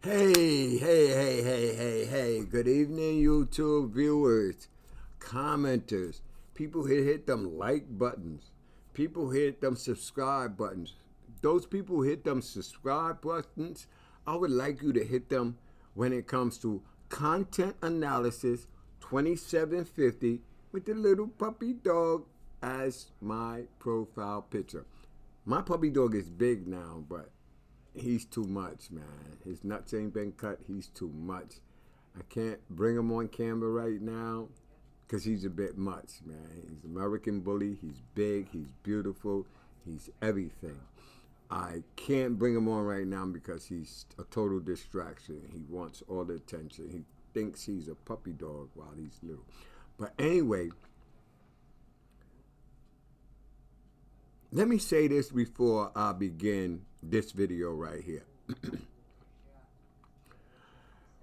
Hey. Good evening, YouTube viewers, commenters, people who hit them like buttons, people who hit them subscribe buttons. Those people who hit them subscribe buttons, I would like you to hit them when it comes to content analysis 2750 with the little puppy dog as my profile picture. My puppy dog is big now, but he's too much, man. His nuts ain't been cut. He's too much. I can't bring him on camera right now because he's a bit much, man. He's an American bully. He's big. He's beautiful. He's everything. I can't bring him on right now because he's a total distraction. He wants all the attention. He thinks he's a puppy dog while he's little. But anyway, let me say this before I begin this video right here.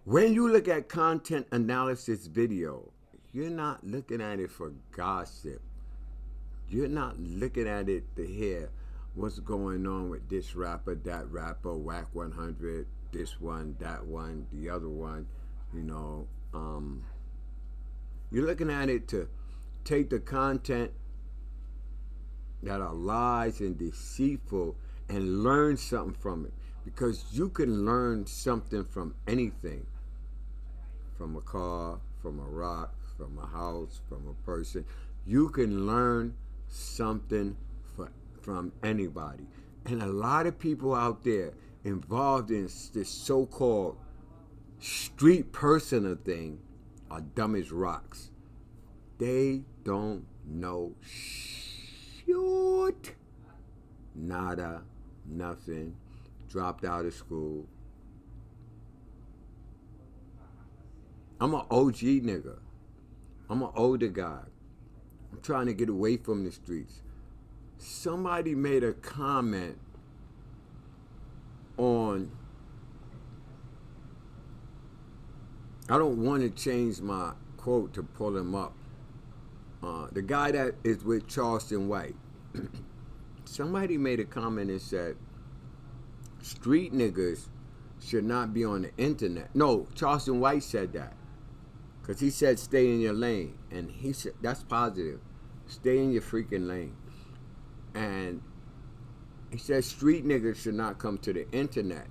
When you look at content analysis video, you're not looking at it for gossip. You're not looking at it to hear what's going on with this rapper, that rapper, Whack 100, this one, that one, the other one, You're looking at it to take the content that are lies and deceitful and learn something from it, because you can learn something from anything, from a car, from a rock, from a house, from a person. You can learn something from anybody. And a lot of people out there involved in this so-called street personal thing are dumb as rocks. They don't know shit. Nada, nothing, dropped out of school. I'm an OG nigga. I'm an older guy. I'm trying to get away from the streets. Somebody made a comment on, I don't want to change my quote to pull him up. The guy that is with Charleston White. Somebody made a comment and said, street niggas should not be on the internet. No, Charleston White said that. Because he said, stay in your lane. And he said, that's positive. Stay in your freaking lane. And he said, street niggas should not come to the internet.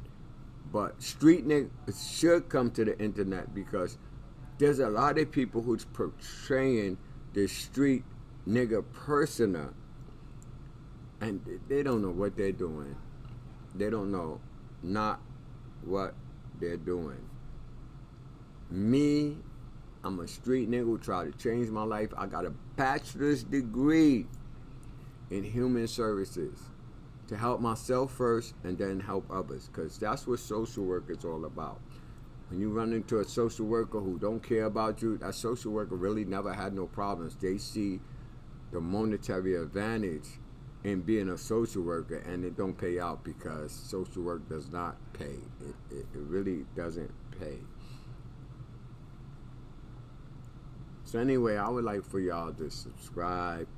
But street niggas should come to the internet because there's a lot of people who's portraying the street nigga persona. And they don't know what they're doing. They don't know not what they're doing. Me, I'm a street nigga who tried to change my life. I got a bachelor's degree in human services to help myself first and then help others, because that's what social work is all about. When you run into a social worker who don't care about you, that social worker really never had no problems. They see the monetary advantage in being a social worker, and it don't pay out because social work does not pay. It really doesn't pay. So anyway, I would like for y'all to subscribe.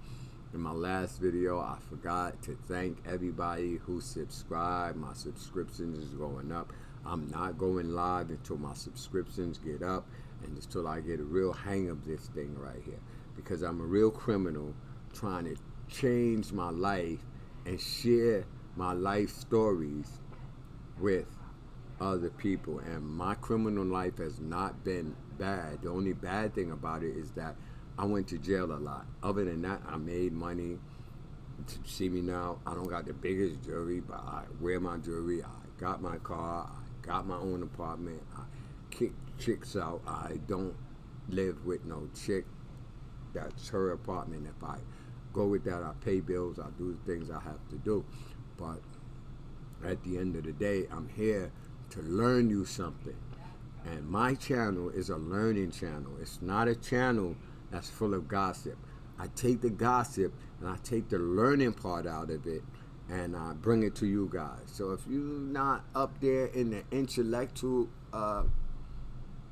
In my last video, I forgot to thank everybody who subscribed. My subscriptions is going up. I'm not going live until my subscriptions get up and until I get a real hang of this thing right here, because I'm a real criminal trying to change my life and share my life stories with other people. And my criminal life has not been bad. The only bad thing about it is that I went to jail a lot. Other than that, I made money. See me now, I don't got the biggest jewelry, but I wear my jewelry. I got my car. I got my own apartment. I kick chicks out. I don't live with no chick. That's her apartment. If I go with that, I pay bills. I do the things I have to do. But at the end of the day, I'm here to learn you something. And my channel is a learning channel. It's not a channel that's full of gossip. I take the gossip and I take the learning part out of it and I bring it to you guys. So if you're not up there in the intellectual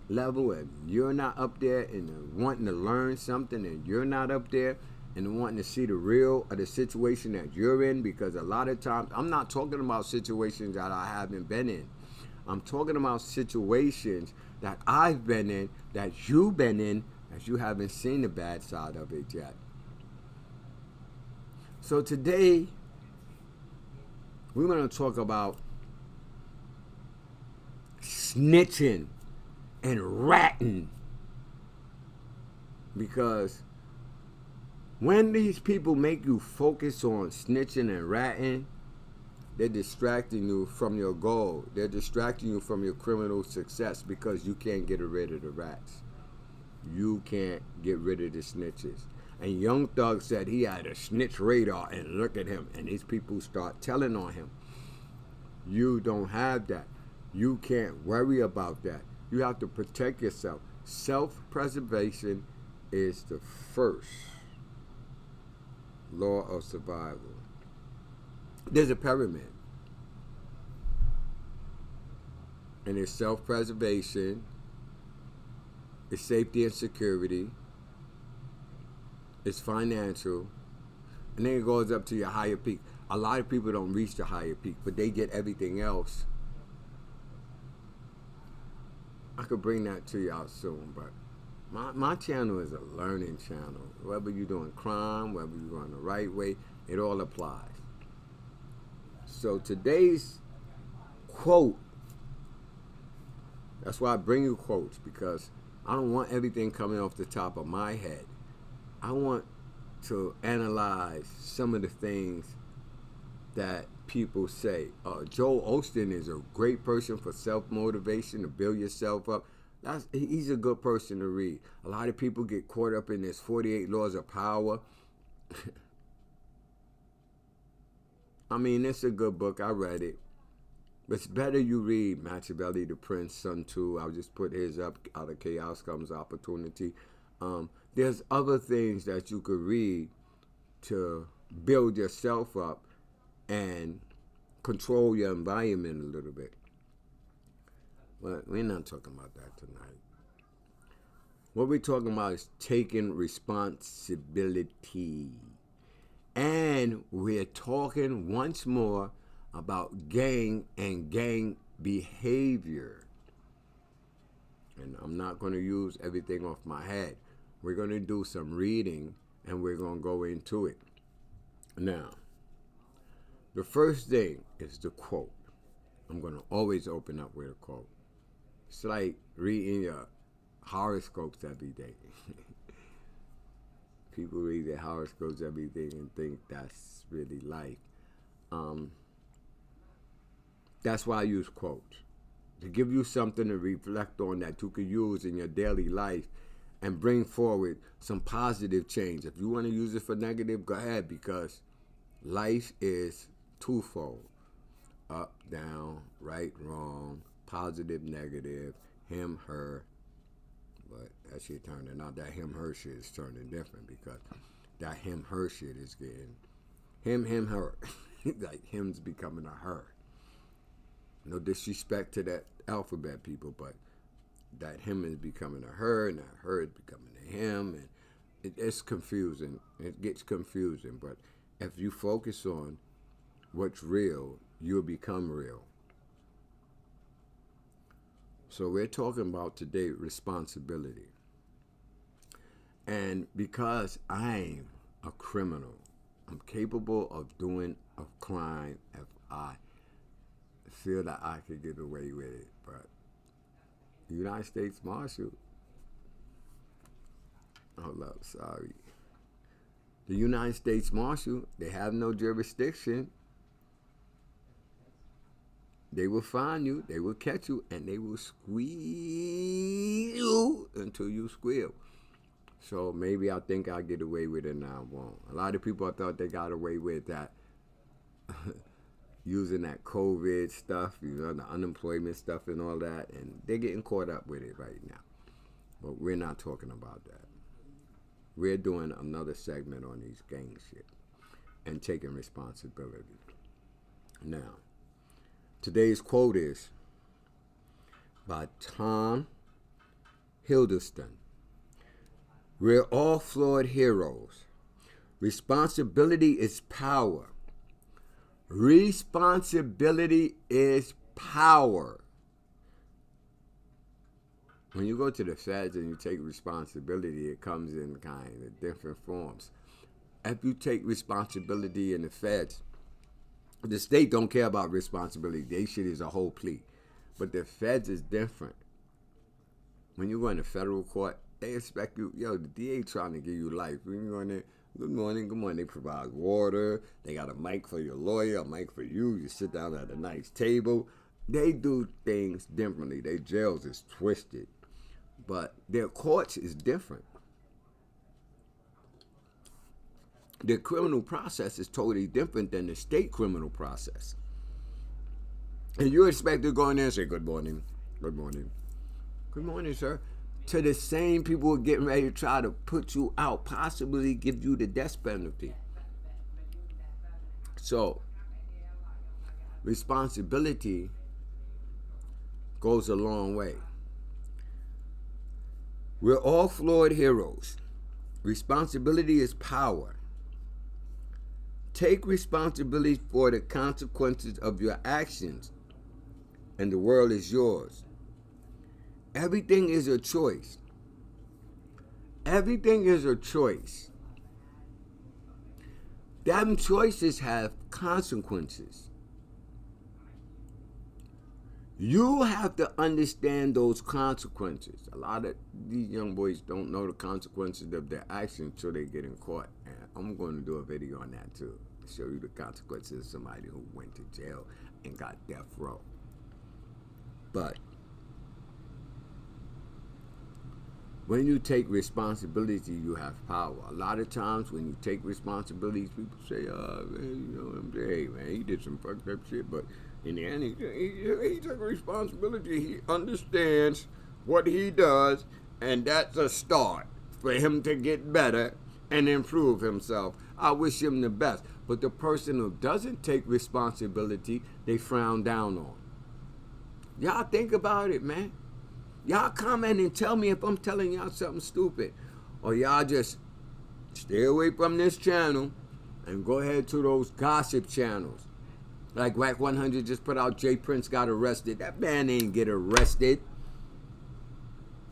level, and you're not up there and wanting to learn something, and you're not up there and wanting to see the real of the situation that you're in, because a lot of times, I'm not talking about situations that I haven't been in. I'm talking about situations that I've been in, that you've been in, that you haven't seen the bad side of it yet. So today, we're going to talk about snitching and ratting. Because when these people make you focus on snitching and ratting, they're distracting you from your goal. They're distracting you from your criminal success because you can't get rid of the rats. You can't get rid of the snitches. And Young Thug said he had a snitch radar, and look at him. And these people start telling on him. You don't have that. You can't worry about that. You have to protect yourself. Self-preservation is the first law of survival. There's a pyramid. And it's self-preservation, it's safety and security, it's financial, and then it goes up to your higher peak. A lot of people don't reach the higher peak, but they get everything else. I could bring that to y'all soon, but my channel is a learning channel. Whether you're doing crime, whether you're going the right way, it all applies. So today's quote, that's why I bring you quotes, because I don't want everything coming off the top of my head. I want to analyze some of the things that people say. Joel Osteen is a great person for self-motivation, to build yourself up. He's a good person to read. A lot of people get caught up in this 48 laws of power. I mean, it's a good book. I read it. But it's better you read Machiavelli, the Prince, Sun Tzu. I'll just put his up. Out of chaos comes opportunity. There's other things that you could read to build yourself up and control your environment a little bit. But we're not talking about that tonight. What we're talking about is taking responsibility. And we're talking once more about gang and gang behavior. And I'm not going to use everything off my head. We're going to do some reading and we're going to go into it. Now, the first thing is the quote. I'm going to always open up with a quote. It's like reading your horoscopes every day. People read their horoscopes every day and think that's really life. That's why I use quotes. To give you something to reflect on that you could use in your daily life and bring forward some positive change. If you want to use it for negative, go ahead, because life is twofold. Up, down, right, wrong, positive, negative, him, her. But that shit turning out, that him, her shit is turning different, because that him, her shit is getting him, her. Like him's becoming a her. No disrespect to that alphabet people, but that him is becoming a her, and that her is becoming a him, and it's confusing. It gets confusing, but if you focus on what's real, you'll become real. So we're talking about today responsibility. And because I'm a criminal, I'm capable of doing a crime if I feel that I could get away with it. But the United States Marshal, hold up, sorry. The United States Marshal, they have no jurisdiction. They will find you, they will catch you, and they will squeeze you until you squeal. So maybe I think I'll get away with it, and I won't. A lot of people thought they got away with that, using that COVID stuff, the unemployment stuff and all that, and they're getting caught up with it right now. But we're not talking about that. We're doing another segment on these gang shit and taking responsibility. Now, today's quote is by Tom Hiddleston. We're all flawed heroes. Responsibility is power. Responsibility is power. When you go to the feds and you take responsibility, it comes in kind of different forms. If you take responsibility in the feds, the state don't care about responsibility. They shit is a whole plea. But the feds is different. When you go into federal court, they expect you, yo, the DA trying to give you life. When you go in there, good morning, good morning. They provide water. They got a mic for your lawyer, a mic for you. You sit down at a nice table. They do things differently. Their jails is twisted. But their courts is different. The criminal process is totally different than the state criminal process. And you expect to go in there and say, good morning, good morning, good morning, sir, to the same people who are getting ready to try to put you out, possibly give you the death penalty. So, responsibility goes a long way. We're all flawed heroes. Responsibility is power. Take responsibility for the consequences of your actions, and the world is yours. Everything is a choice. Everything is a choice. Them choices have consequences. You have to understand those consequences. A lot of these young boys don't know the consequences of their actions until they get in court. And I'm going to do a video on that too, to show you the consequences of somebody who went to jail and got death row. But when you take responsibility, you have power. A lot of times when you take responsibilities, people say, man, hey, man, he did some fucked up shit, but in the end, he took responsibility. He understands what he does, and that's a start for him to get better and improve himself. I wish him the best. But the person who doesn't take responsibility, they frown down on. Y'all think about it, man. Y'all comment and tell me if I'm telling y'all something stupid. Or y'all just stay away from this channel and go ahead to those gossip channels. Like Whack 100 just put out Jay Prince got arrested. That man ain't get arrested.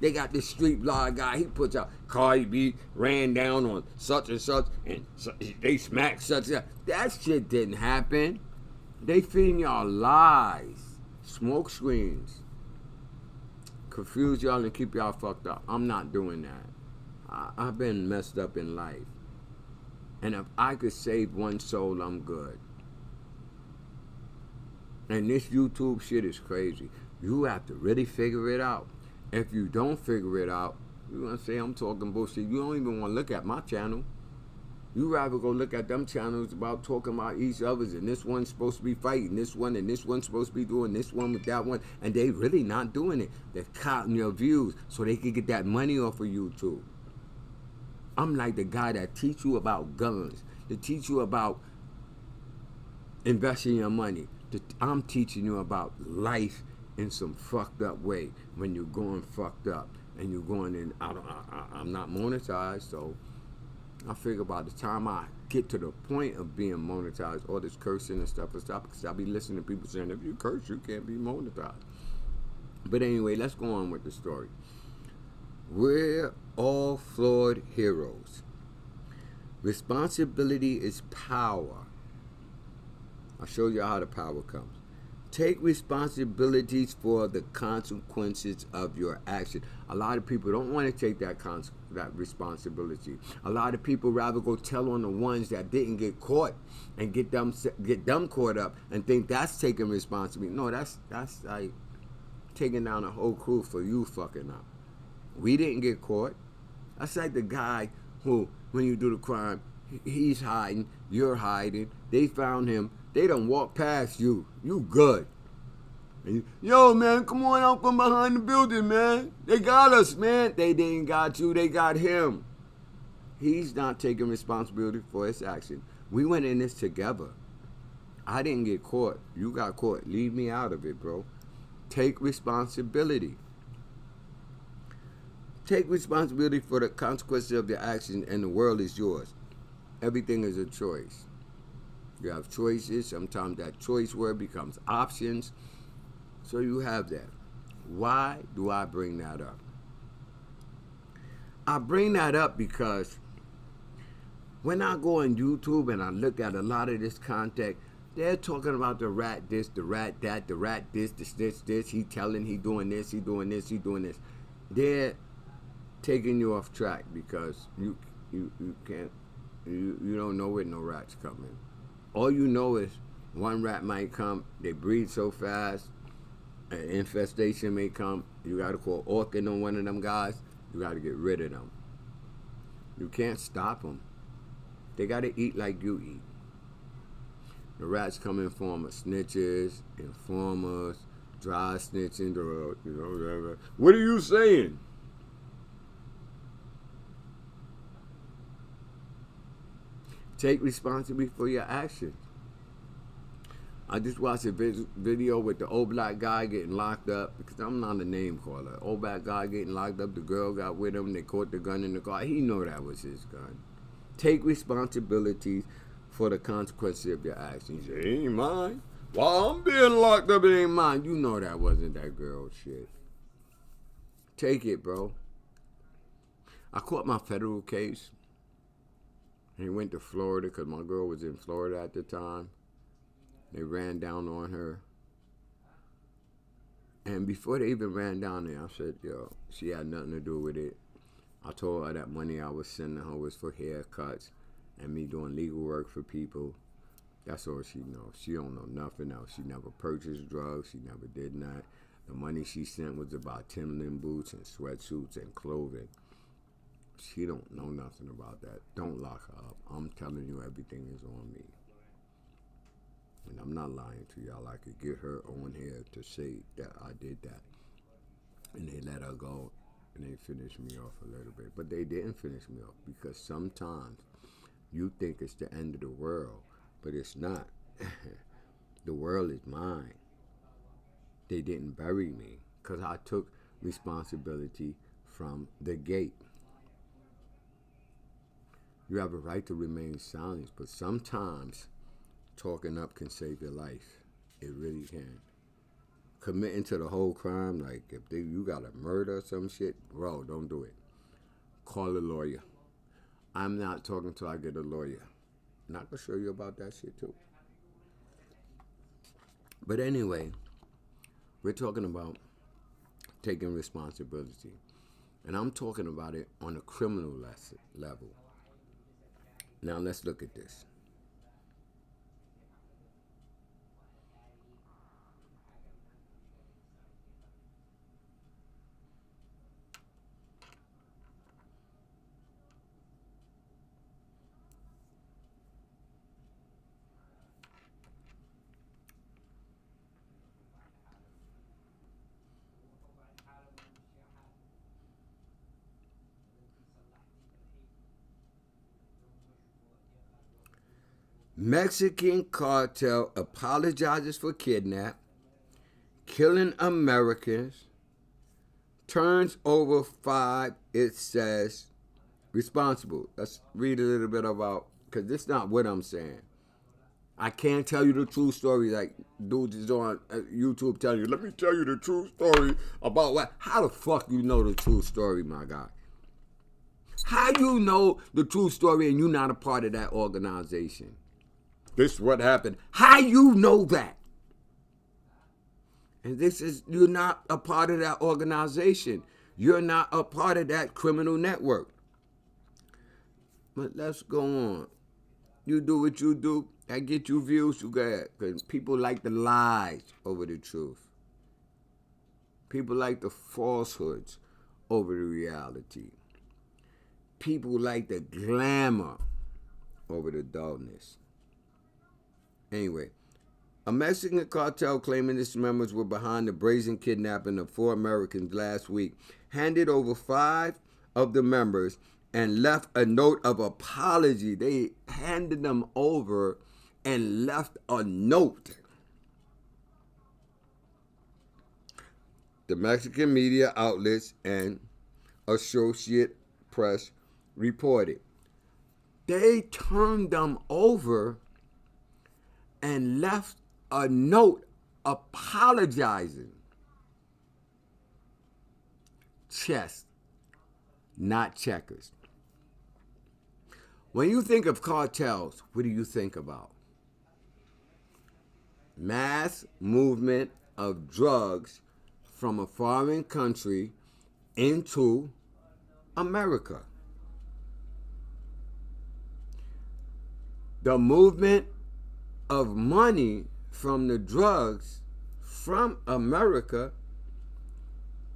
They got this street blog guy. He puts out Cardi B ran down on such and such, and they smacked such and such. That shit didn't happen. They feeding y'all lies, smoke screens, confuse y'all and keep y'all fucked up. I'm not doing that. I've been messed up in life, and if I could save one soul, I'm good. And this YouTube shit is crazy. You have to really figure it out. If you don't figure it out, you're going to say I'm talking bullshit. You don't even want to look at my channel. You rather go look at them channels about talking about each other's, and this one's supposed to be fighting this one, and this one's supposed to be doing this one with that one, and they really not doing it. They're counting your views so they can get that money off of YouTube. I'm like the guy that teach you about guns, to teach you about investing your money. I'm teaching you about life in some fucked up way when you're going fucked up and you're going in. I'm not monetized, so I figure by the time I get to the point of being monetized, all this cursing and stuff will stop, because I'll be listening to people saying, if you curse, you can't be monetized. But anyway, let's go on with the story. We're all flawed heroes. Responsibility is power. I'll show you how the power comes. Take responsibilities for the consequences of your action. A lot of people don't want to take that responsibility. A lot of people rather go tell on the ones that didn't get caught and get them caught up and think that's taking responsibility. No, that's like taking down a whole crew for you fucking up. We didn't get caught. That's like the guy who, when you do the crime, he's hiding, you're hiding, they found him. They done walk past you. You good. And yo, man, come on out from behind the building, man. They got us, man. They didn't got you. They got him. He's not taking responsibility for his action. We went in this together. I didn't get caught. You got caught. Leave me out of it, bro. Take responsibility. Take responsibility for the consequences of your action, and the world is yours. Everything is a choice. You have choices. Sometimes that choice word becomes options. So you have that. Why do I bring that up? I bring that up because when I go on YouTube and I look at a lot of this content, they're talking about the rat this, the rat that, the rat this, this. He telling, he doing this, he doing this, he doing this. They're taking you off track because you can't, you don't know where no rats coming. All you know is one rat might come. They breed so fast, an infestation may come. You got to call Orkin on one of them guys. You got to get rid of them. You can't stop them. They got to eat like you eat. The rats come in form of snitches, informers, dry snitching, whatever. What are you saying? Take responsibility for your actions. I just watched a video with the old black guy getting locked up because I'm not a name caller. Old black guy getting locked up. The girl got with him. They caught the gun in the car. He know that was his gun. Take responsibility for the consequences of your actions. It ain't mine. While I'm being locked up, it ain't mine. You know that wasn't that girl's shit. Take it, bro. I caught my federal case. And went to Florida because my girl was in Florida at the time. They ran down on her. And before they even ran down there, I said, yo, she had nothing to do with it. I told her that money I was sending her was for haircuts and me doing legal work for people. That's all she knows. She don't know nothing else. She never purchased drugs. She never did that. The money she sent was about Timberland boots and sweatsuits and clothing. She don't know nothing about that. Don't lock her up. I'm telling you, everything is on me. And I'm not lying to y'all. I could get her on here to say that I did that. And they let her go. And they finished me off a little bit. But they didn't finish me off because sometimes you think it's the end of the world. But it's not. The world is mine. They didn't bury me because I took responsibility from the gate. You have a right to remain silent, but sometimes talking up can save your life. It really can. Committing to the whole crime, like if you got to murder or some shit, bro, don't do it. Call a lawyer. I'm not talking till I get a lawyer. And I can show you about that shit too. But anyway, we're talking about taking responsibility. And I'm talking about it on a criminal level. Now let's look at this. Mexican cartel apologizes for kidnap, killing Americans, turns over 5, it says, responsible. Let's read a little bit about, because this is not what I'm saying. I can't tell you the true story like dudes is on YouTube telling you, let me tell you the true story about what. How the fuck you know the true story, my guy? How you know the true story and you're not a part of that organization? This is what happened. How you know that? And this is, you're not a part of that organization. You're not a part of that criminal network. But let's go on. You do what you do. That get you views, you got. Because people like the lies over the truth. People like the falsehoods over the reality. People like the glamour over the dullness. Anyway, a Mexican cartel claiming its members were behind the brazen kidnapping of 4 Americans last week handed over 5 of the members and left a note of apology. They handed them over and left a note. The Mexican media outlets and Associated Press reported. They turned them over and left a note apologizing. Chest. not checkers. When you think of cartels, what do you think about? Mass movement of drugs from a foreign country into America. The movement of money from the drugs from America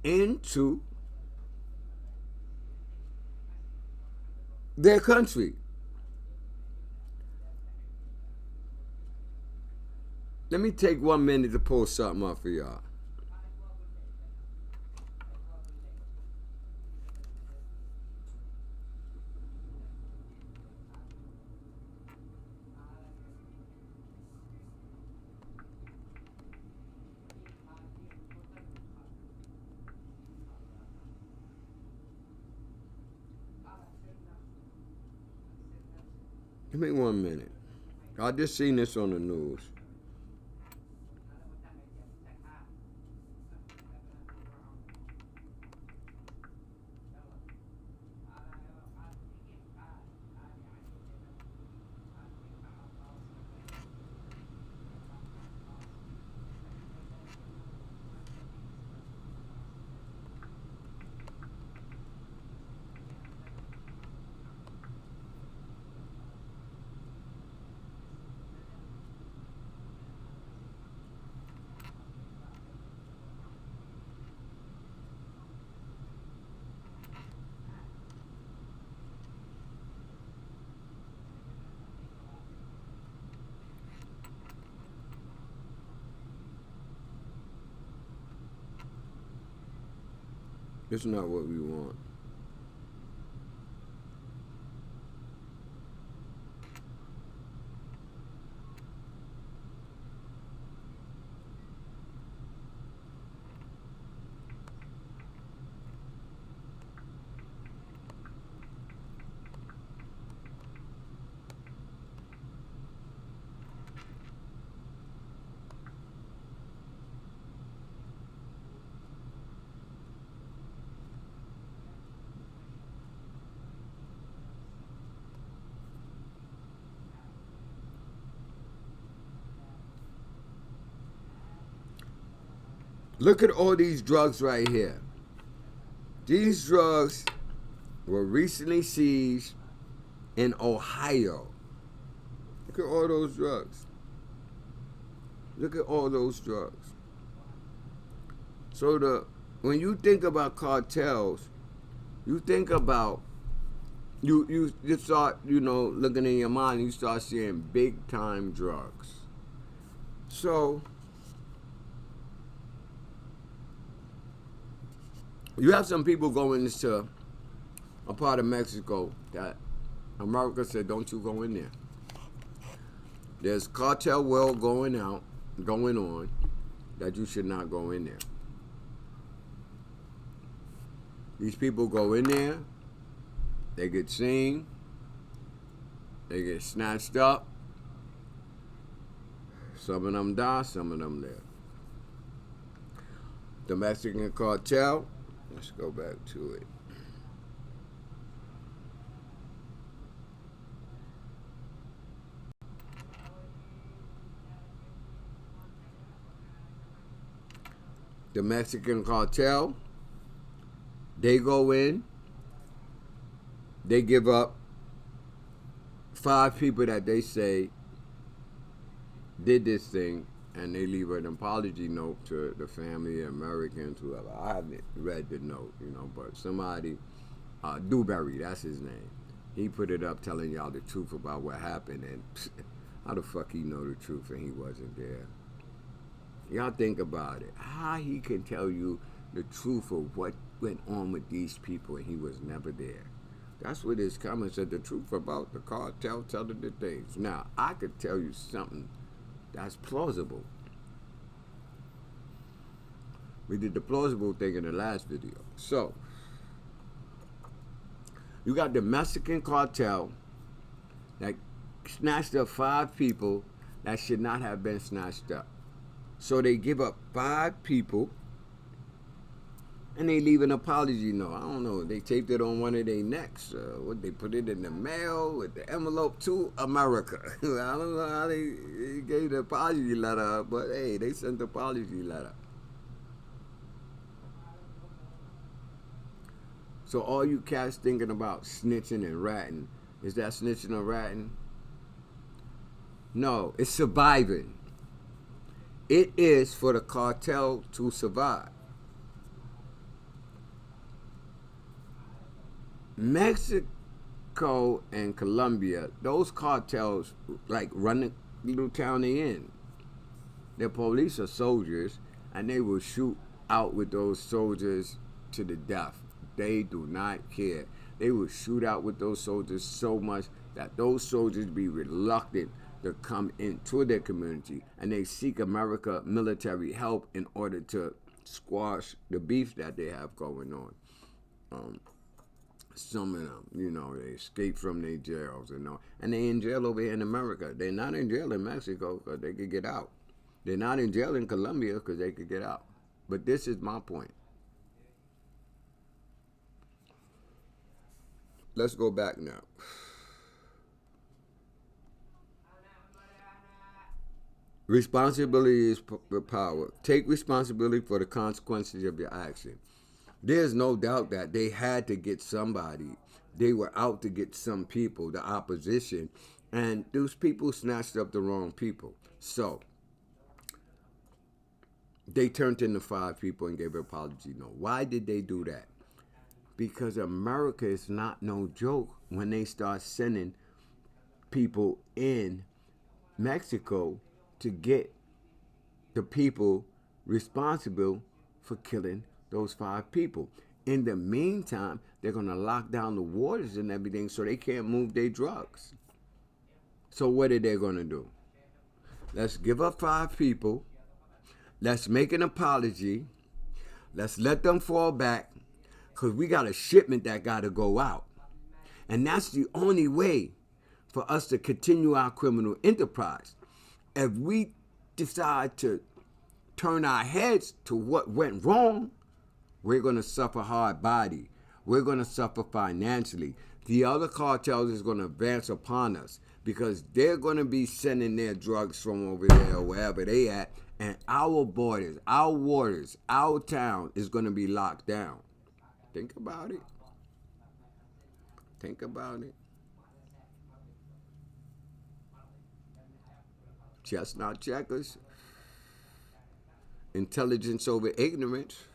into their country. Let me take 1 minute to pull something up for y'all. Give me 1 minute. I just seen this on the news. It's not what we want. Look at all these drugs right here. These drugs were recently seized in Ohio. Look at all those drugs. Look at all those drugs. So when you think about cartels, you think about you start, looking in your mind, you start seeing big time drugs. So you have some people going into a part of Mexico that America said, don't you go in there. There's cartel world going on, that you should not go in there. These people go in there, they get seen, they get snatched up. Some of them die, some of them live. The Mexican cartel, let's go back to it. The Mexican cartel, they go in, they give up 5 people that they say did this thing, and they leave an apology note to the family, Americans, whoever. I haven't read the note, but somebody, Dewberry, that's his name. He put it up telling y'all the truth about what happened, and how the fuck he know the truth and he wasn't there? Y'all think about it. How he can tell you the truth of what went on with these people and he was never there? That's what his comment said, the truth about the cartel, telling the things. Now, I could tell you something that's plausible. We did the plausible thing in the last video. So, you got the Mexican cartel that snatched up 5 people that should not have been snatched up. So they give up 5 people And they leave an apology note. I don't know. They taped it on one of their necks. What they put it in the mail with the envelope to America. I don't know how they gave the apology letter, but hey, they sent the apology letter. So all you cats thinking about snitching and ratting, is that snitching or ratting? No, it's surviving. It is for the cartel to survive. Mexico and Colombia, those cartels like run the little town they in. Their police are soldiers, and they will shoot out with those soldiers to the death. They do not care. They will shoot out with those soldiers so much that those soldiers be reluctant to come into their community, and they seek America military help in order to squash the beef that they have going on. Some of them, they escape from their jails and they in jail over here in America. They're not in jail in Mexico because they could get out. They're not in jail in Colombia because they could get out. But this is my point. Let's go back now. Responsibility is power. Take responsibility for the consequences of your action. There's no doubt that they had to get somebody. They were out to get some people, the opposition, and those people snatched up the wrong people. So they turned in the 5 people and gave an apology note. Why did they do that? Because America is not no joke when they start sending people in Mexico to get the people responsible for killing those 5 people. In the meantime, they're going to lock down the waters and everything so they can't move their drugs. So what are they going to do? Let's give up 5 people. Let's make an apology. Let's let them fall back because we got a shipment that got to go out. And that's the only way for us to continue our criminal enterprise. If we decide to turn our heads to what went wrong, we're going to suffer hard body. We're going to suffer financially. The other cartels is going to advance upon us because they're going to be sending their drugs from over there or wherever they at, and our borders, our waters, our town is going to be locked down. Think about it. Think about it. Chestnut checkers. Intelligence over ignorance.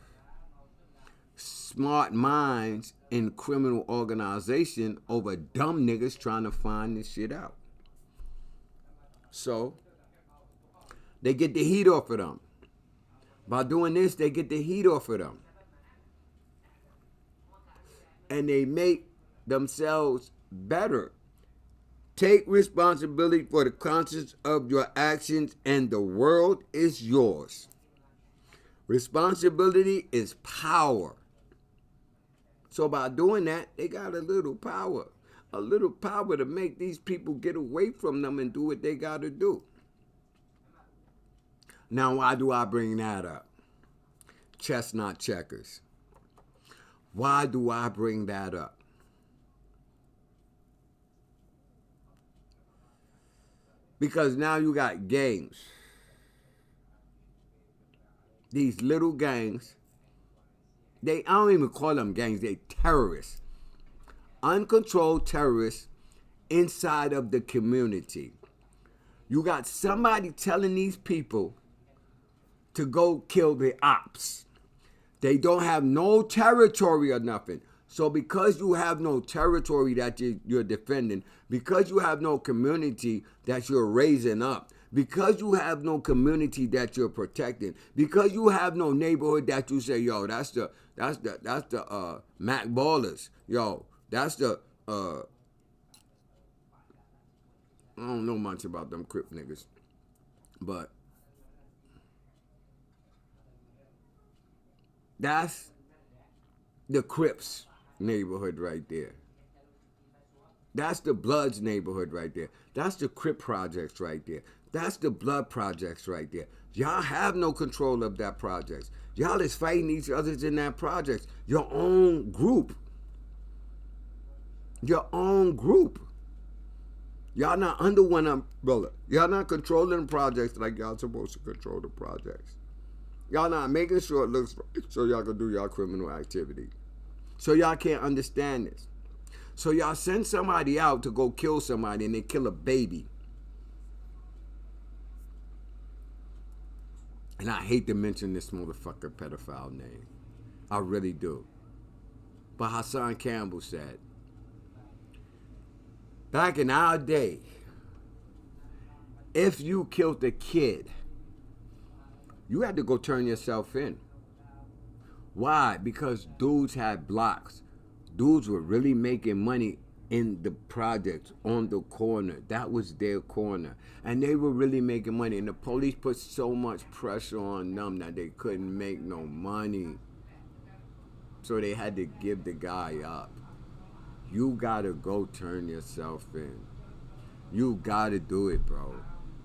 Smart minds in criminal organization over dumb niggas trying to find this shit out. So they get the heat off of them. By doing this, they get the heat off of them. And they make themselves better. Take responsibility for the consequences of your actions, and the world is yours. Responsibility is power. So by doing that, they got a little power to make these people get away from them and do what they got to do. Now, why do I bring that up? Chestnut checkers. Why do I bring that up? Because now you got gangs. These little gangs. I don't even call them gangs, they terrorists. Uncontrolled terrorists inside of the community. You got somebody telling these people to go kill the ops. They don't have no territory or nothing. So because you have no territory that you're defending, because you have no community that you're raising up, because you have no community that you're protecting, because you have no neighborhood that you say, yo, that's the Mac Ballers. Yo, that's the I don't know much about them Crip niggas. But that's the Crips neighborhood right there. That's the Bloods neighborhood right there. That's the Crip projects right there. That's the blood projects right there. Y'all have no control of that projects. Y'all is fighting each other in that projects. Your own group. Your own group. Y'all not under one umbrella. Y'all not controlling the projects like y'all supposed to control the projects. Y'all not making sure it looks right so y'all can do y'all criminal activity. So y'all can't understand this. So y'all send somebody out to go kill somebody and they kill a baby. And I hate to mention this motherfucker pedophile name. I really do. But Hassan Campbell said, back in our day, if you killed a kid, you had to go turn yourself in. Why? Because dudes had blocks. Dudes were really making money in the projects on the corner. That was their corner. And they were really making money. And the police put so much pressure on them that they couldn't make no money. So they had to give the guy up. You gotta go turn yourself in. You gotta do it, bro.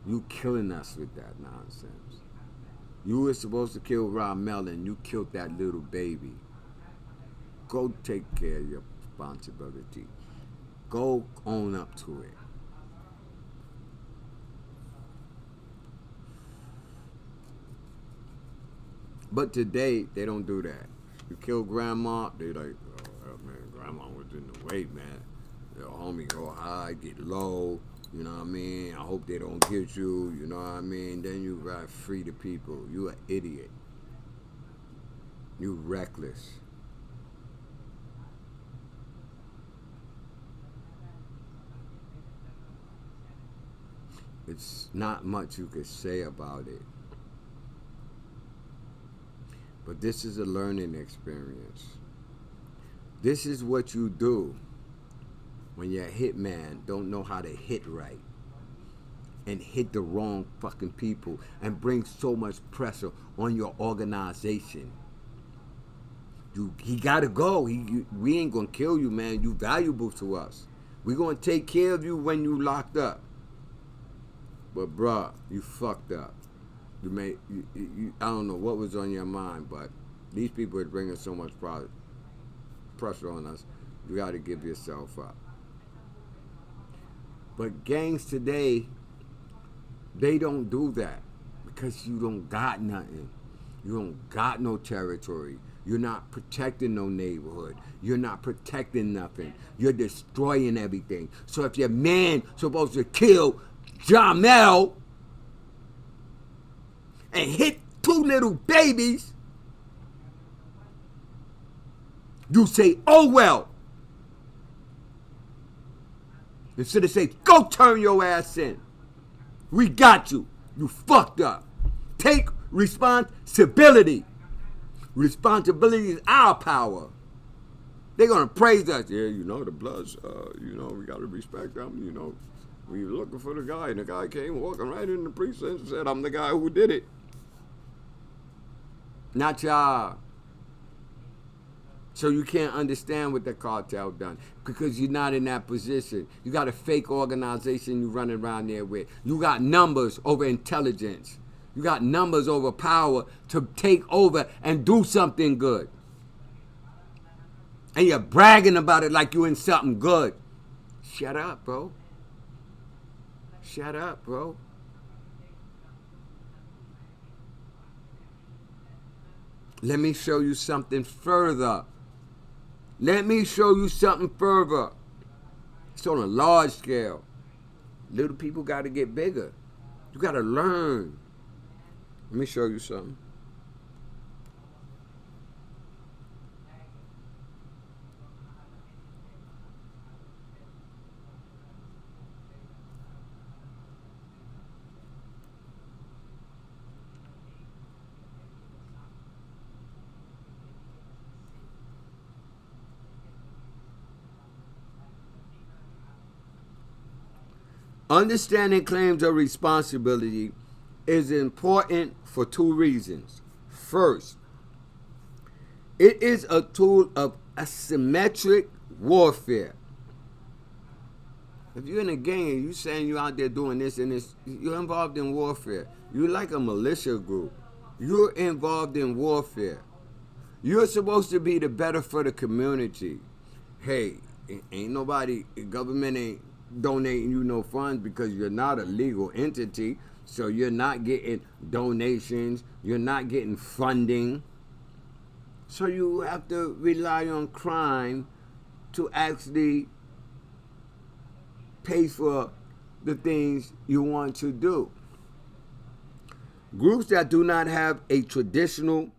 You killing us with that nonsense. You were supposed to kill Ramel and you killed that little baby. Go take care of your responsibility. Go own up to it. But today, they don't do that. You kill grandma, they like, oh man, grandma was in the way, man. Your homie go high, get low, you know what I mean? I hope they don't get you, you know what I mean? Then you gotta free the people. You an idiot. You reckless. It's not much you could say about it. But this is a learning experience. This is what you do when your hitman don't know how to hit right and hit the wrong fucking people and bring so much pressure on your organization. He gotta go. We ain't gonna kill you, man. You valuable to us. We gonna take care of you when you locked up. But bruh, you fucked up. I don't know what was on your mind, but these people are bringing so much pressure on us. You got to give yourself up. But gangs today, they don't do that because you don't got nothing. You don't got no territory. You're not protecting no neighborhood. You're not protecting nothing. You're destroying everything. So if your man supposed to kill Jamel and hit two little babies, you say, oh well. Instead of say, go turn your ass in. We got you. You fucked up. Take responsibility. Responsibility is our power. They're going to praise us. Yeah, you know, the Bloods, we got to respect them, you know. We were looking for the guy, and the guy came walking right in the precinct and said, I'm the guy who did it. Not y'all. So you can't understand what the cartel done because you're not in that position. You got a fake organization you running around there with. You got numbers over intelligence. You got numbers over power to take over and do something good. And you're bragging about it like you're in something good. Shut up, bro. Shut up, bro. Let me show you something further. Let me show you something further. It's on a large scale. Little people got to get bigger. You got to learn. Let me show you something. Understanding claims of responsibility is important for two reasons. First, it is a tool of asymmetric warfare. If you're in a gang and you saying you out there doing this and this, you're involved in warfare. You're like a militia group. You're involved in warfare. You're supposed to be the better for the community. Hey, ain't nobody, government ain't donating you no funds because you're not a legal entity. So you're not getting donations. You're not getting funding. So you have to rely on crime to actually pay for the things you want to do. Groups that do not have a traditional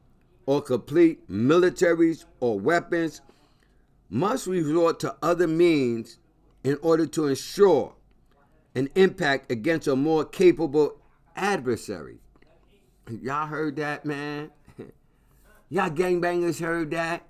or complete militaries or weapons must resort to other means in order to ensure an impact against a more capable adversary. Y'all heard that, man? Y'all gangbangers heard that?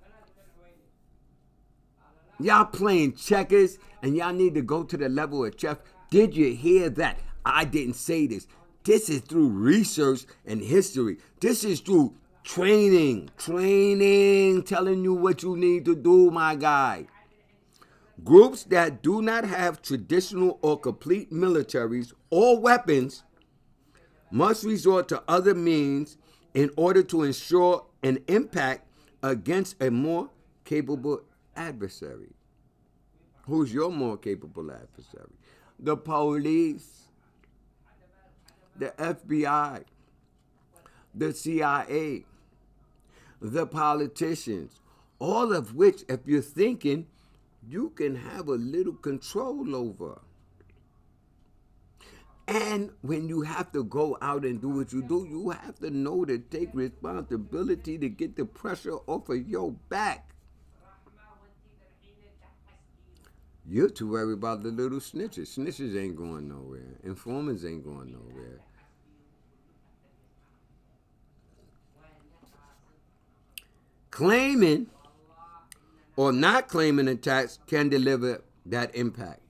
Y'all playing checkers and y'all need to go to the level of chess. Did you hear that? I didn't say this. This is through research and history. This is through training, telling you what you need to do, my guy. Groups that do not have traditional or complete militaries or weapons must resort to other means in order to ensure an impact against a more capable adversary. Who's your more capable adversary? The police, the FBI, the CIA, the politicians, all of which, if you're thinking, you can have a little control over. And when you have to go out and do what you do, you have to know to take responsibility to get the pressure off of your back. You're too worried about the little snitches. Snitches ain't going nowhere. Informers ain't going nowhere. Claiming or not claiming a tax can deliver that impact.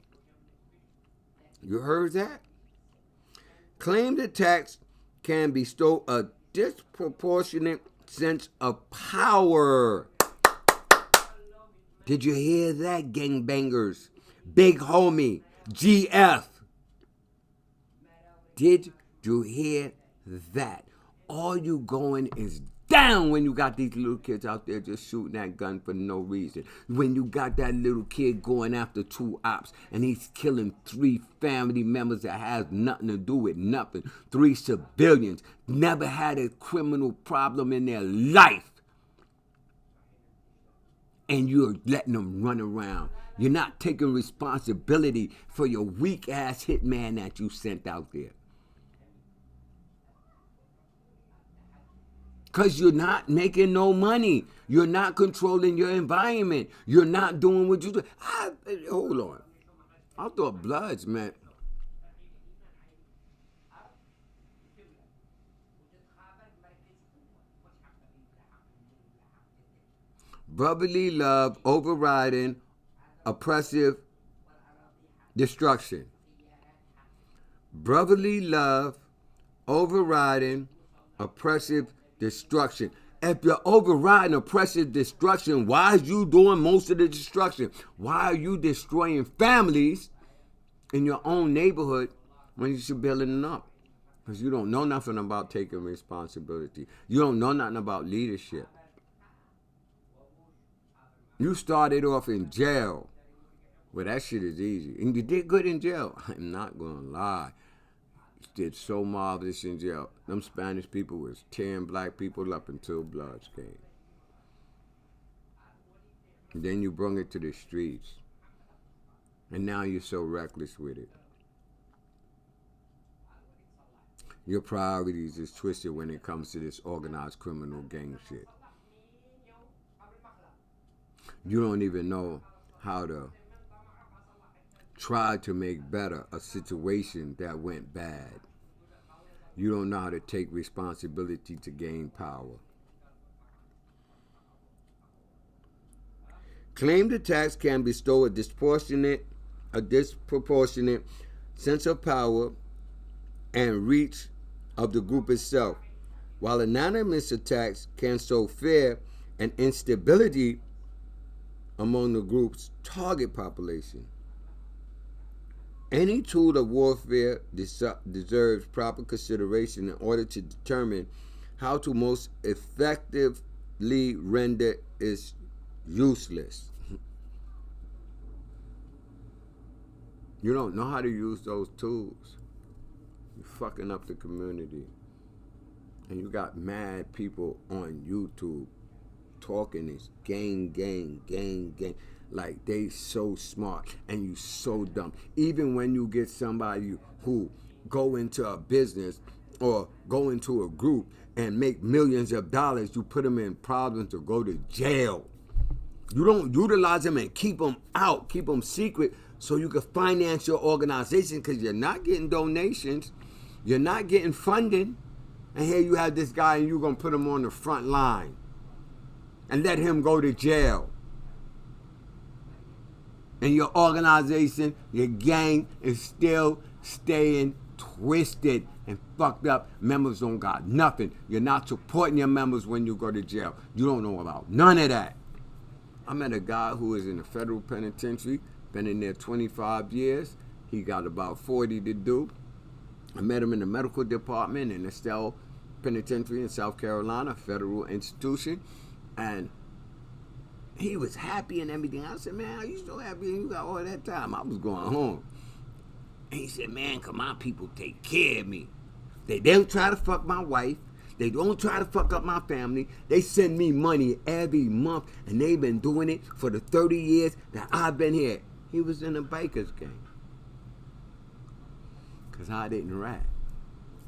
You heard that? Claim the tax can bestow a disproportionate sense of power. Did you hear that, gangbangers? Big homie, GF. Did you hear that? All you going is down when you got these little kids out there just shooting that gun for no reason. When you got that little kid going after 2 ops and he's killing 3 family members that has nothing to do with nothing. 3 civilians, never had a criminal problem in their life. And you're letting them run around. You're not taking responsibility for your weak-ass hitman that you sent out there. Because you're not making no money. You're not controlling your environment. You're not doing what you do. Hold on. I thought Bloods meant... brotherly love overriding oppressive destruction. Brotherly love overriding oppressive destruction. If you're overriding oppressive destruction, why are you doing most of the destruction? Why are you destroying families in your own neighborhood when you should be building them up? Because you don't know nothing about taking responsibility. You don't know nothing about leadership. You started off in jail. Well, that shit is easy. And you did good in jail. I'm not going to lie. You did so marvelous in jail. Them Spanish people was tearing black people up until Bloods came. And then you brought it to the streets. And now you're so reckless with it. Your priorities is twisted when it comes to this organized criminal gang shit. You don't even know how to try to make better a situation that went bad. You don't know how to take responsibility to gain power. Claim the tax can bestow a disproportionate sense of power and reach of the group itself, while anonymous attacks can sow fear and instability among the group's target population. Any tool of warfare deserves proper consideration in order to determine how to most effectively render it useless. You don't know how to use those tools, you're fucking up the community. And you got mad people on YouTube talking this gang. Like they so smart and you so dumb. Even when you get somebody who go into a business or go into a group and make millions of dollars, you put them in problems to go to jail. You don't utilize them and keep them out, keep them secret so you can finance your organization, because you're not getting donations, you're not getting funding. And here you have this guy and you're going to put him on the front line and let him go to jail. And your organization, your gang is still staying twisted and fucked up. Members don't got nothing. You're not supporting your members when you go to jail. You don't know about none of that. I met a guy who is in the federal penitentiary, been in there 25 years. He got about 40 to do. I met him in the medical department in Estelle Penitentiary in South Carolina, federal institution. And he was happy and everything. I said, man, are you so happy and you got all that time? I was going home. And he said, man, cause my people take care of me. They don't try to fuck my wife. They don't try to fuck up my family. They send me money every month, and they've been doing it for the 30 years that I've been here. He was in a biker's gang. Cause I didn't rat.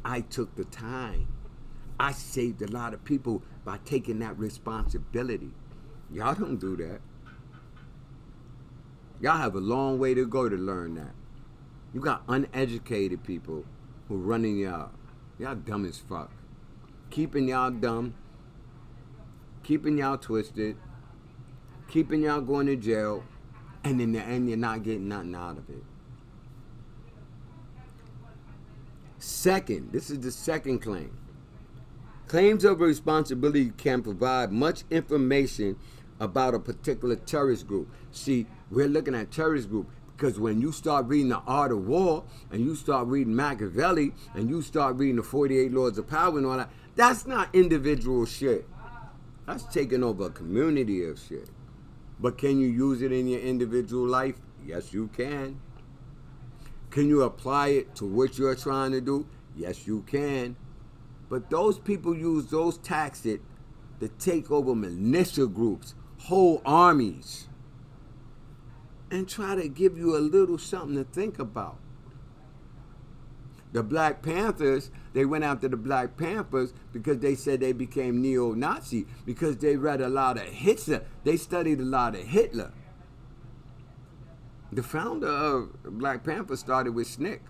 I took the time. I saved a lot of people by taking that responsibility. Y'all don't do that. Y'all have a long way to go to learn that. You got uneducated people who running y'all. Y'all dumb as fuck. Keeping y'all dumb. Keeping y'all twisted. Keeping y'all going to jail. And in the end, you're not getting nothing out of it. Second, this is the second claim. Claims of responsibility can provide much information about a particular terrorist group. See, we're looking at terrorist group because when you start reading The Art of War and you start reading Machiavelli and you start reading the 48 Laws of Power and all that, that's not individual shit. That's taking over a community of shit. But can you use it in your individual life? Yes, you can. Can you apply it to what you're trying to do? Yes, you can. But those people use those tactics to take over militia groups, whole armies, and try to give you a little something to think about. The Black Panthers, they went after the Black Panthers because they said they became neo-Nazi, because they read a lot of Hitler. They studied a lot of Hitler. The founder of Black Panther started with Snick.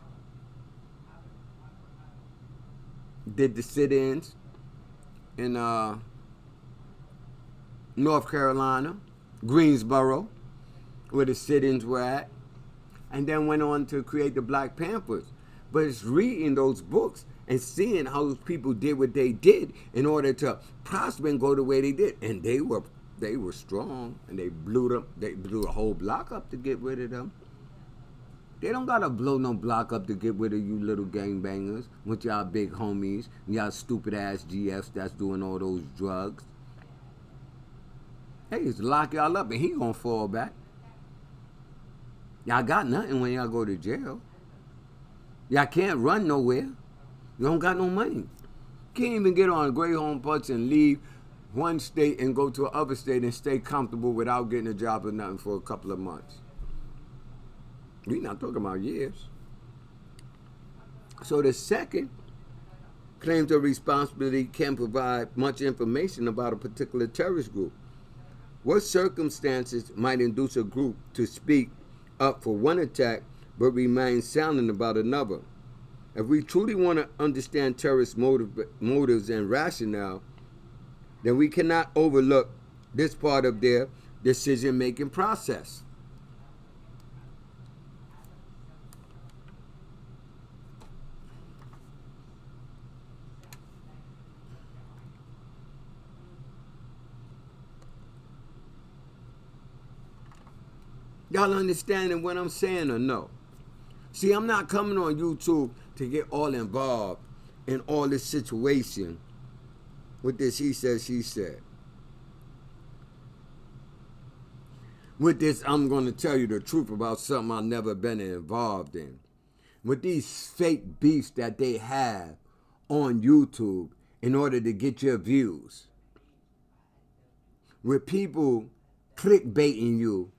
Did the sit-ins in North Carolina, Greensboro, where the sit-ins were at, and then went on to create the Black Panthers. But it's reading those books and seeing how those people did what they did in order to prosper and go the way they did. And they were strong, and they blew a whole block up to get rid of them. They don't gotta blow no block up to get rid of you little gangbangers with y'all big homies and y'all stupid ass GFs that's doing all those drugs. Hey, just lock y'all up and he gonna fall back. Y'all got nothing when y'all go to jail. Y'all can't run nowhere. You don't got no money. Can't even get on a Greyhound bus and leave one state and go to another state and stay comfortable without getting a job or nothing for a couple of months. We're not talking about years. So the second, claims of responsibility can provide much information about a particular terrorist group. What circumstances might induce a group to speak up for one attack but remain silent about another? If we truly want to understand terrorist motives and rationale, then we cannot overlook this part of their decision-making process. Y'all understanding what I'm saying or no? See, I'm not coming on YouTube to get all involved in all this situation with this he said, she said. With this, I'm going to tell you the truth about something I've never been involved in. With these fake beefs that they have on YouTube in order to get your views. With people clickbaiting you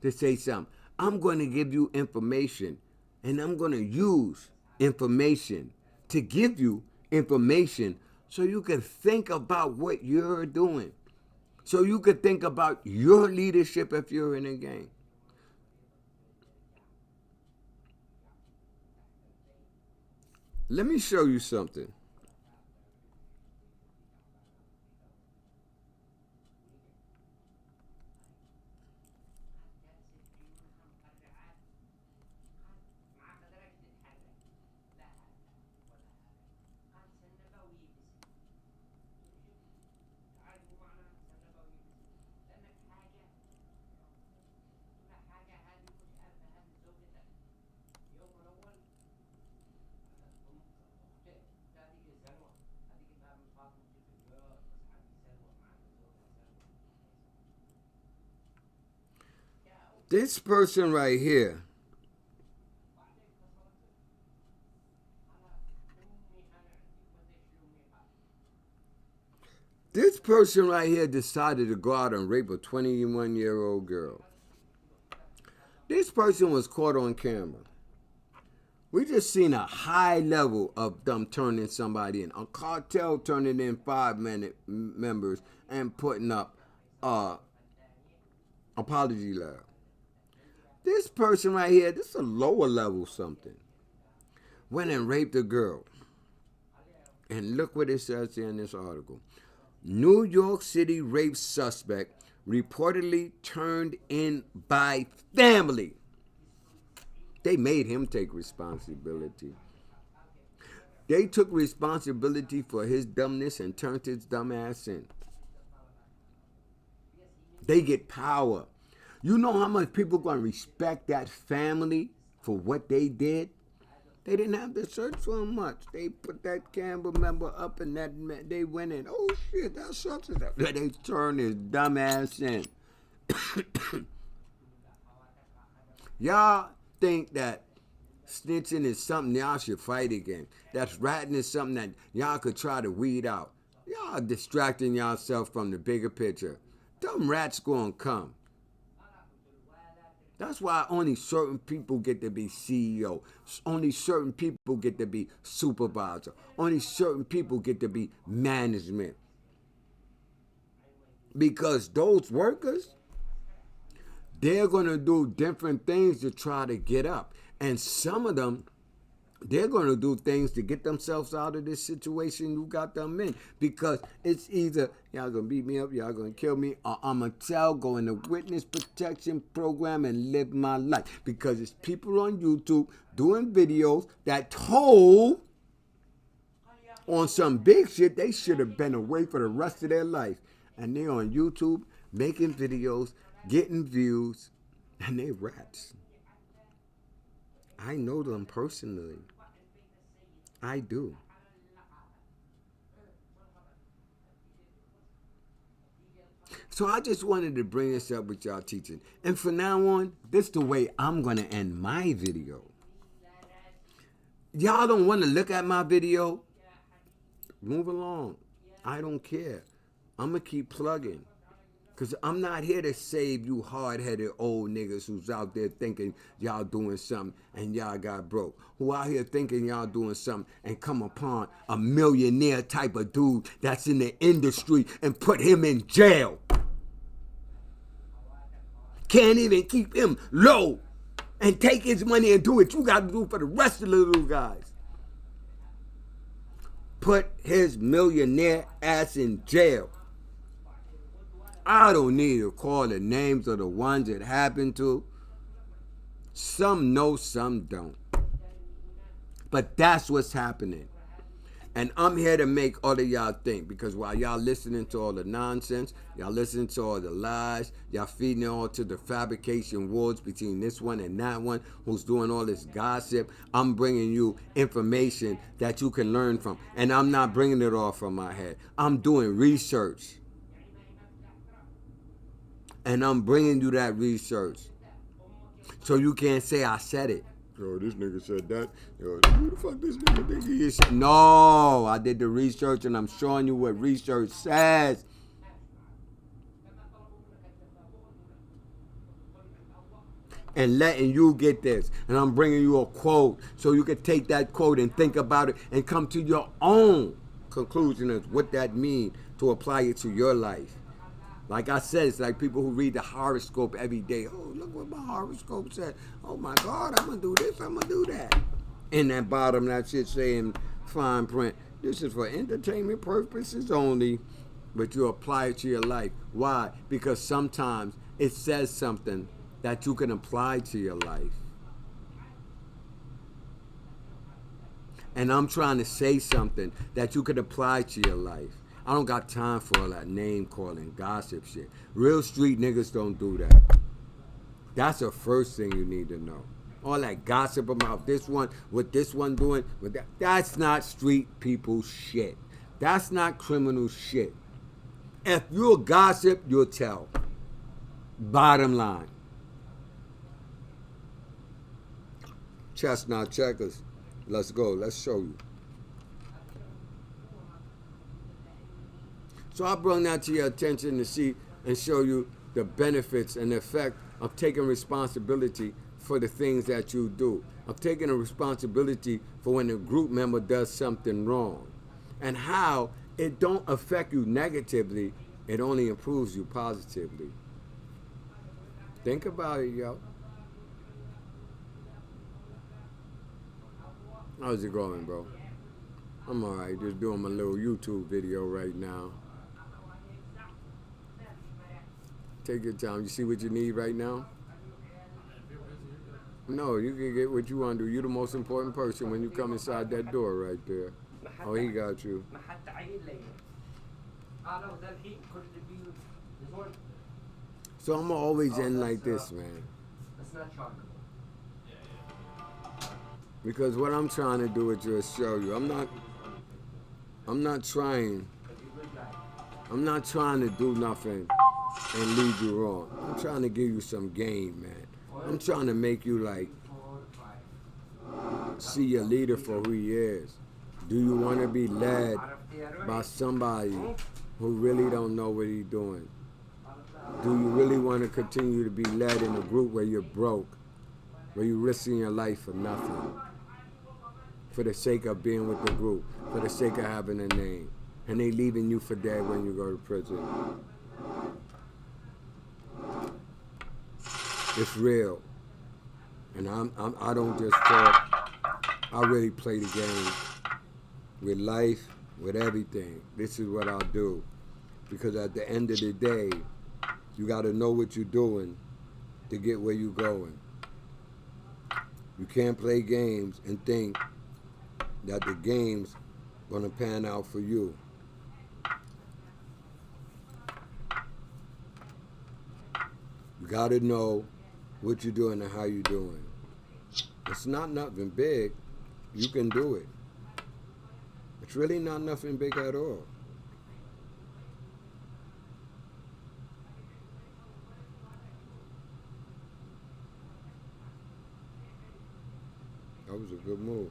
to say something. I'm going to give you information, and I'm going to use information to give you information so you can think about what you're doing. So you could think about your leadership if you're in a game. Let me show you something. This person right here, decided to go out and rape a 21-year-old girl. This person was caught on camera. We just seen a high level of them turning somebody in. A cartel turning in 5 members and putting up apology letter. This person right here, this is a lower level something. Went and raped a girl. And look what it says here in this article. New York City rape suspect reportedly turned in by family. They made him take responsibility. They took responsibility for his dumbness and turned his dumb ass in. They get power. You know how much people going to respect that family for what they did? They didn't have to search for him much. They put that Campbell member up and that they went in. Oh shit, that's such and that. They turned his dumb ass in. Y'all think that snitching is something y'all should fight against. That's ratting is something that y'all could try to weed out. Y'all distracting yourself from the bigger picture. Them rats gonna come. That's why only certain people get to be CEO. Only certain people get to be supervisor. Only certain people get to be management. Because those workers, they're going to do different things to try to get up. And some of them, they're going to do things to get themselves out of this situation you got them in. Because it's either y'all going to beat me up, y'all going to kill me, or I'm going to go in the witness protection program and live my life. Because it's people on YouTube doing videos that told on some big shit they should have been away for the rest of their life. And they're on YouTube making videos, getting views, and they rats. I know them personally. I do. So I just wanted to bring this up with y'all teaching. And from now on, this is the way I'm going to end my video. Y'all don't want to look at my video? Move along. I don't care. I'm going to keep plugging. Because I'm not here to save you hard-headed old niggas who's out there thinking y'all doing something and y'all got broke. Who out here thinking y'all doing something and come upon a millionaire type of dude that's in the industry and put him in jail. Can't even keep him low and take his money and do what you got to do for the rest of the little guys. Put his millionaire ass in jail. I don't need to call the names of the ones it happened to. Some know, some don't. But that's what's happening. And I'm here to make all of y'all think, because while y'all listening to all the nonsense, y'all listening to all the lies, y'all feeding all to the fabrication wars between this one and that one who's doing all this gossip, I'm bringing you information that you can learn from. And I'm not bringing it all from my head. I'm doing research. And I'm bringing you that research. So you can't say I said it. Yo, this nigga said that. Yo, who the fuck this nigga think he is? No, I did the research and I'm showing you what research says. And letting you get this. And I'm bringing you a quote so you can take that quote and think about it and come to your own conclusion of what that means to apply it to your life. Like I said, it's like people who read the horoscope every day. Oh, look what my horoscope said. Oh my God, I'm going to do this, I'm going to do that. In that bottom, that shit saying fine print, this is for entertainment purposes only, but you apply it to your life. Why? Because sometimes it says something that you can apply to your life. And I'm trying to say something that you could apply to your life. I don't got time for all that name calling, gossip shit. Real street niggas don't do that. That's the first thing you need to know. All that gossip about this one, what this one doing, what that, that's not street people shit. That's not criminal shit. If you'll gossip, you'll tell. Bottom line. Chestnut checkers. Let's go. Let's show you. So I brought that to your attention to see and show you the benefits and the effect of taking responsibility for the things that you do, of taking a responsibility for when a group member does something wrong, and how it don't affect you negatively, it only improves you positively. Think about it, yo. How's it going, bro? I'm alright, just doing my little YouTube video right now. Take your time. You see what you need right now? No, you can get what you want to do. You're the most important person when you come inside that door right there. Oh, he got you. So I'm always end like this, man. Because what I'm trying to do is just show you. I'm not trying to do nothing and lead you wrong. I'm trying to give you some game, man. I'm trying to make you like see your leader for who he is. Do you want to be led by somebody who really don't know what he's doing? Do you really want to continue to be led in a group where you're broke, where you're risking your life for nothing, for the sake of being with the group, for the sake of having a name, and they leaving you for dead when you go to prison? It's real, and I don't just talk. I really play the game with life, with everything. This is what I'll do, because at the end of the day, you got to know what you're doing to get where you're going. You can't play games and think that the game's gonna pan out for you. You got to know what you're doing and how you're doing. It's not nothing big. You can do it. It's really not nothing big at all. That was a good move.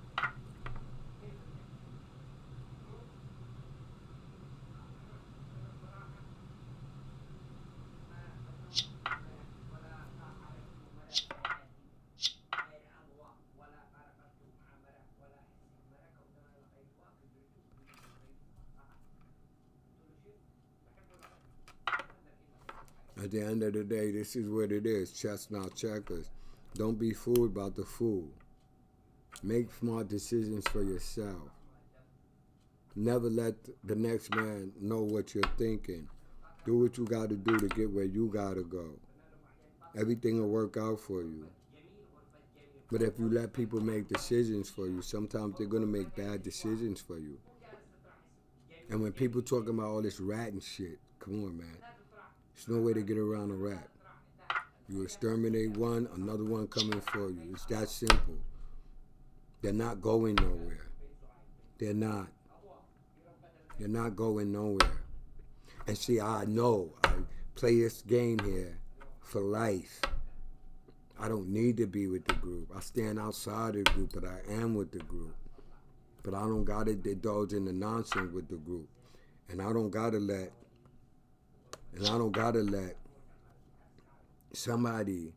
At the end of the day, this is what it is. Chestnut checkers. Don't be fooled by the fool. Make smart decisions for yourself. Never let the next man know what you're thinking. Do what you got to do to get where you got to go. Everything will work out for you. But if you let people make decisions for you, sometimes they're going to make bad decisions for you. And when people talking about all this rat and shit, come on, man. There's no way to get around a rat. You exterminate one, another one coming for you. It's that simple. They're not going nowhere. They're not. They're not going nowhere. And see, I know I play this game here for life. I don't need to be with the group. I stand outside the group, but I am with the group. But I don't gotta indulge in the nonsense with the group. And I don't gotta let somebody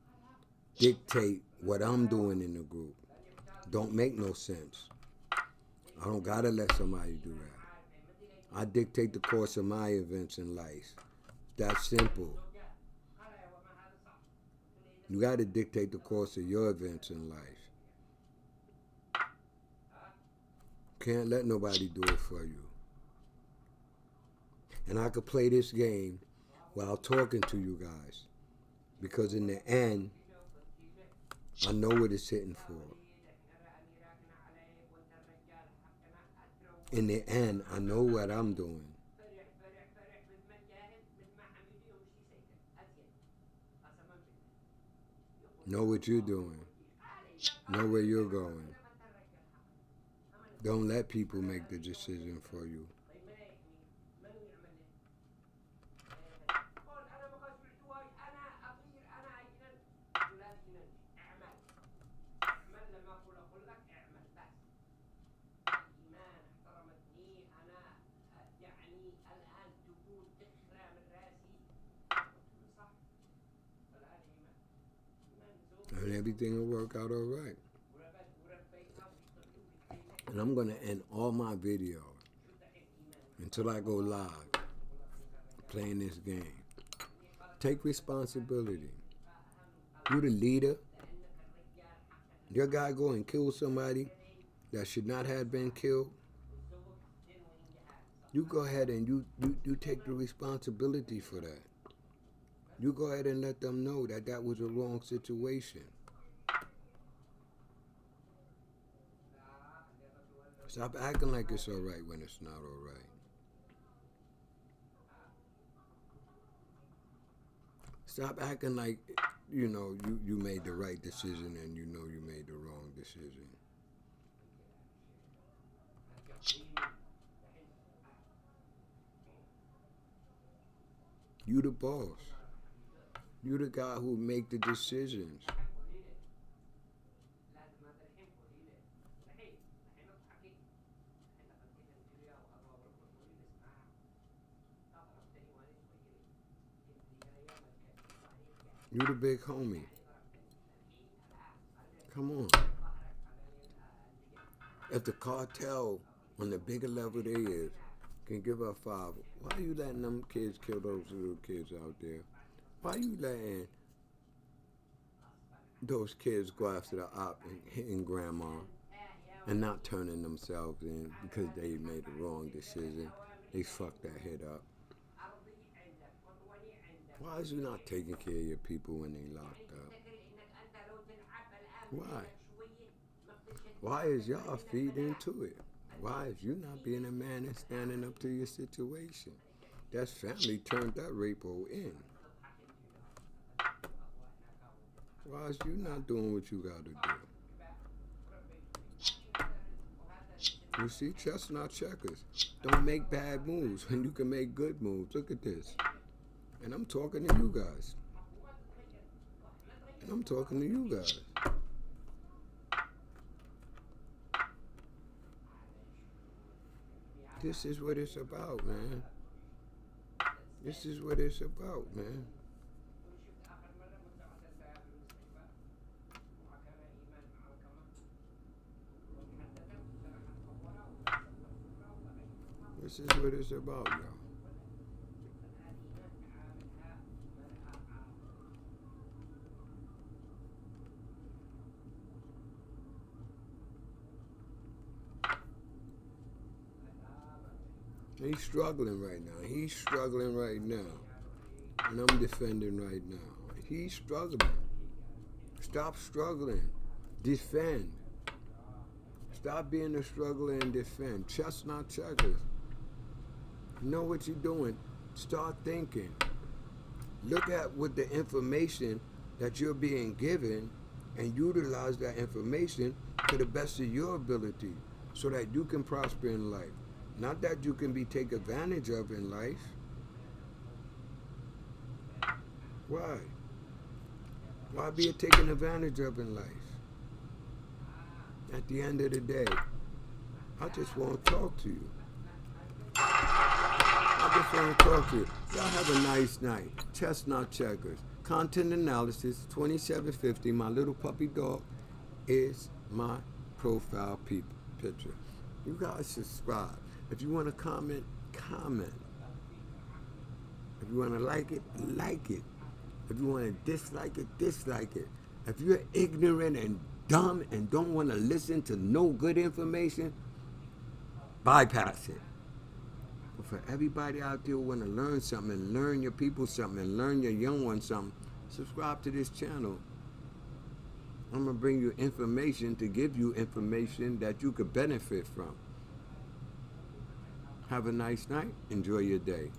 dictate what I'm doing in the group. Don't make no sense. I don't gotta let somebody do that. I dictate the course of my events in life. That's simple. You gotta dictate the course of your events in life. Can't let nobody do it for you. And I could play this game while talking to you guys. Because in the end, I know what it's hitting for. In the end, I know what I'm doing. Know what you're doing. Know where you're going. Don't let people make the decision for you. And everything will work out all right. And I'm going to end all my videos until I go live playing this game. Take responsibility. You the leader. Your guy go and kill somebody that should not have been killed. You go ahead and you take the responsibility for that. You go ahead and let them know that that was a wrong situation. Stop acting like it's all right when it's not all right. Stop acting like, you made the right decision and you know you made the wrong decision. You the boss. You the guy who make the decisions. You the big homie. Come on. If the cartel on the bigger level they is can give up 5, why are you letting them kids kill those little kids out there? Why are you letting those kids go after the op and hitting grandma and not turning themselves in because they made the wrong decision? They fucked that head up. Why is you not taking care of your people when they locked up? Why? Why is y'all feeding into it? Why is you not being a man and standing up to your situation? That's family turned that rapo in. Why is you not doing what you gotta do? You see, chess not checkers. Don't make bad moves when you can make good moves. Look at this. And I'm talking to you guys. And I'm talking to you guys. This is what it's about, man. This is what it's about, man. This is what it's about, y'all. He's struggling right now. He's struggling right now. And I'm defending right now. He's struggling. Stop struggling. Defend. Stop being a struggler and defend. Chess not checkers. Know what you're doing. Start thinking. Look at what the information that you're being given and utilize that information to the best of your ability so that you can prosper in life. Not that you can be taken advantage of in life. Why? Why be taken advantage of in life? At the end of the day, I just want to talk to you. I just want to talk to you. Y'all have a nice night. Chestnut Checkers. Content analysis, 2750. My little puppy dog is my profile picture. You guys subscribe. If you want to comment, comment. If you want to like it, like it. If you want to dislike it, dislike it. If you're ignorant and dumb and don't want to listen to no good information, bypass it. But for everybody out there who want to learn something and learn your people something and learn your young ones something, subscribe to this channel. I'm going to bring you information to give you information that you could benefit from. Have a nice night. Enjoy your day.